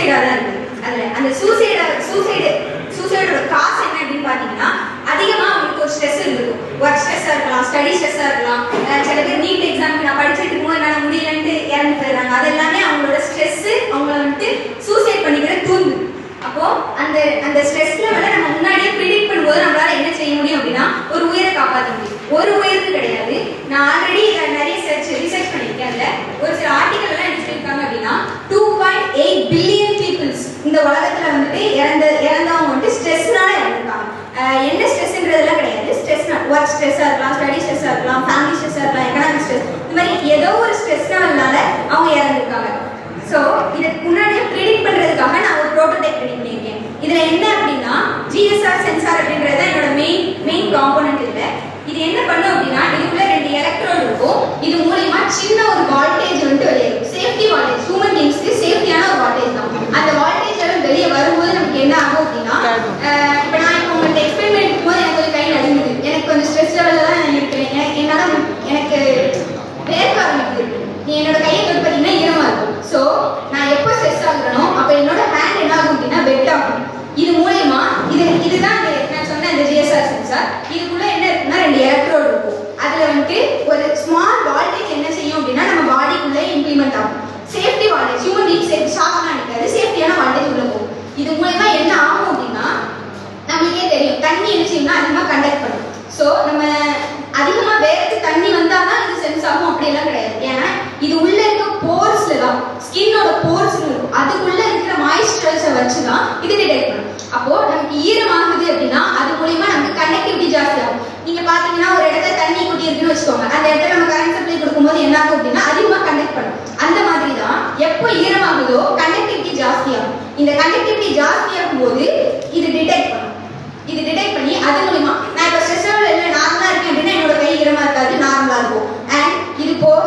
சூசைடா தான் இருக்கு. அதில் அந்த சூசைடோட காசு என்ன அப்படின்னு பார்த்தீங்கன்னா அதிகமாக அவங்களுக்கு ஒரு ஸ்ட்ரெஸ் இருக்கும். ஒர்க் ஸ்ட்ரெஸ்ஸாக இருக்கலாம், ஸ்டடி ஸ்ட்ரெஸ்ஸாக இருக்கலாம். சில பேர் நீட் எக்ஸாமுக்கு நான் படிச்சுட்டு இருக்கும்போது என்னால் முடியலன்ட்டு இறந்து போயிடுறாங்க. அது எல்லாமே அவங்களோட ஸ்ட்ரெஸ்ஸு அவங்கள வந்துட்டு சூசைட் பண்ணிக்கிற தூண்டு. அப்போ அந்த ஸ்ட்ரெஸ் லெவலை நம்ம முன்னாடியே ப்ரிடிக்ட் பண்ணும்போது நம்மளால என்ன செய்ய முடியும் அப்படின்னா ஒரு உயிரை காப்பாற்ற முடியும். ஒரு உயிருக்கு கிடையாது. நான் ஆல்ரெடி நிறைய ரிசர்ச் பண்ணியிருக்கேன். அதில் ஒரு சில ஆர்டிகல் எல்லாம் என்ன சொல்லியிருக்காங்க அப்படின்னா 2.8 பில்லியன் பீப்புள்ஸ் இந்த உலகத்தில் வந்துட்டு இறந்தவங்க வந்துட்டு ஸ்ட்ரெஸ்னால இறந்துருக்காங்க. என்ன ஸ்ட்ரெஸ்ன்றதெல்லாம் கிடையாது. ஸ்ட்ரெஸ்னா ஒர்க் ஸ்ட்ரெஸ்ஸாக இருக்கலாம், ஸ்டடி ஸ்ட்ரெஸ்ஸாக இருக்கலாம், ஃபேமிலி ஸ்ட்ரெஸ்ஸாக இருக்கலாம், எக்கனாமிக் ஸ்ட்ரெஸ், இந்த மாதிரி ஏதோ ஒரு ஸ்ட்ரெஸ்னால அவங்க இறந்துருக்காங்க. ஸோ இதுக்கு முன்னாடியே ப்ரிடிக்ட் பண்ணுறதுக்காக நான் ஒரு ப்ரோட்டோடைப் ரெடி பண்ணியிருக்கேன். இதில் என்ன அப்படின்னா ஜிஎஸ்ஆர் சென்சார் அப்படின்றது தான் என்னோட மெயின் காம்போனன்ட். இல்லை இது என்ன பண்ணும் அப்படின்னா இதுக்குள்ள 2 எலக்ட்ரோடு இருக்கும். இது மூலமா சின்ன ஒரு வால்டேஜ் வந்துட்டு வெளியேறும். சேஃப்டி வால்டேஜ், ஹியூமன் பீயிங்ஸ்க்கு சேஃப்டியான ஒரு வால்டேஜ் தான். அந்த வால்டேஜ் எல்லாம் வெளியே வரும்போது நமக்கு என்ன ஆகும் அப்படின்னா இப்போ நான் இப்போ உங்கள்கிட்ட எக்ஸ்பிளைன் பண்ணிட்டு போது எனக்கு ஒரு கை நடுங்குது, எனக்கு கொஞ்சம் ஸ்ட்ரெஸ் லெவலில் தான் நான் இருக்கிறேன், என்னால் எனக்கு வேர்க்க ஆரம்பிக்குது, நீ என்னோட கையை தொட்டு பார்த்தீங்கன்னா ஈரமாக இருக்கும். ஸோ நான் எப்போ ஸ்ட்ரெஸ் ஆகுறனோ அப்போ என்னோட ஹேண்ட் என்ன ஆகும் அப்படின்னா பெட் ஆகும். இது மூலயமா இதுதான் நான் சொன்ன இந்த ஜிஎஸ்ஆர் சென்சார். இதுக்குள்ள என்ன இருக்குன்னா 2 எலக்ட்ரோடு இருக்கும். அதில் வந்துட்டு ஒரு ஸ்மால் வால்டேஜ் என்ன செய்யும் அப்படின்னா நம்ம பாடிக்குள்ளே இம்ப்ளிமெண்ட் ஆகும். Safety voltage, human being safety ஷாக்காக நினைக்காது, சேஃப்டியான வால்டேஜ் உள்ள போகும். இது மூலயமா என்ன ஆகும் அப்படின்னா நம்மளுக்கே தெரியும் தண்ணி என்ன செய்யும்னா அதிகமாக கண்டக்ட் பண்ணும். ஸோ நம்ம அதிகமாக வேர்த்து தண்ணி வந்தால் தான் இது சென்ஸ் ஆகும் அப்படியெல்லாம் கிடையாது. ஏன்னா இது உள்ள இருக்க போர்ஸ்ல தான், ஸ்கின்னோட போர்ஸ் இருக்கும், அதுக்குள்ள இருக்கிற மாய்ஸ்சரைசரை வச்சு தான் இது டிடெக்ட் பண்ணும். அப்போ நமக்கு ஈரம் ஆகுது அப்படின்னா அது மூலியமா நமக்கு கனெக்டிவிட்டி ஜாஸ்தி ஆகும். நீங்க பாத்தீங்கன்னா ஒரு இடத்துல தண்ணி கொட்டி இருக்குன்னு வச்சுக்கோங்க, அந்த இடத்துல நம்ம கரண்ட் சப்ளை கொடுக்கும்போது என்ன ஆகும் அப்படின்னா அதிகமாக கனெக்ட் பண்ணும். அந்த மாதிரி தான் எப்போ ஈரமாகுதோ கனெக்டிவிட்டி ஜாஸ்தி ஆகும். இந்த கனெக்டிவிட்டி ஜாஸ்தி ஆகும் போது இது டிடெக்ட் பண்ணும். இது டிடெக்ட் பண்ணி அது மூலியமா நான் இப்போ ஸ்ட்ரெஸ் லெவல் இல்லை நார்மலா இருக்கேன் அப்படின்னா என்னோட கை ஈரமா இருக்காது, நார்மலா இருக்கும். அண்ட் இது போக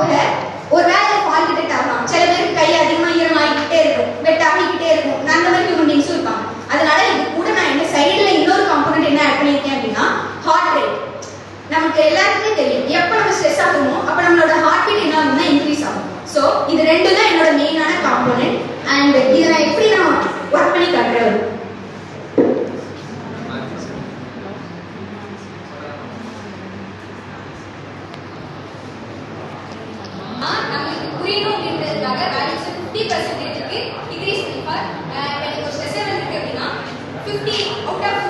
ஒரு வேலை ஃபால் டிடெக்ட் ஆகலாம். சில பேருக்கு கை அதிகமாக ஈரமாகிக்கிட்டே இருக்கும், வெட் ஆகிக்கிட்டே இருக்கும், அந்த மாதிரி ஹியூமன் பீயிங்ஸும் இருப்பாங்க. அதனால இது கூட நான் என்ன சைடில் இன்னொரு காம்பனண்ட் என்ன ஆட் பண்ணியிருக்கேன் அப்படின்னா ஹார்ட் ரேட். நமக்கு எல்லாருக்குமே தெரியும் எப்போ நம்ம ஸ்ட்ரெஸ் ஆகுமோ அப்போ நம்மளோட ஹார்ட் பீட் என்ன ஆகும்னா இன்க்ரீஸ் ஆகும். ஸோ இது 2 தான் என்னோட மெயினான காம்பனண்ட். அண்ட் இதை நான் எப்படி நான் ஒர்க் பண்ணி காட்டுறேன். நம்மளுக்கு புரியணும் அப்படின்றதுக்காக வேல்யூஸை 50% டிக்ரீஸ் பண்ணிப்பார். எனக்கு ஒரு ஸ்ட்ரெஸ் லெவல் இருக்கு அப்படின்னா 50 அவுட் ஆஃப்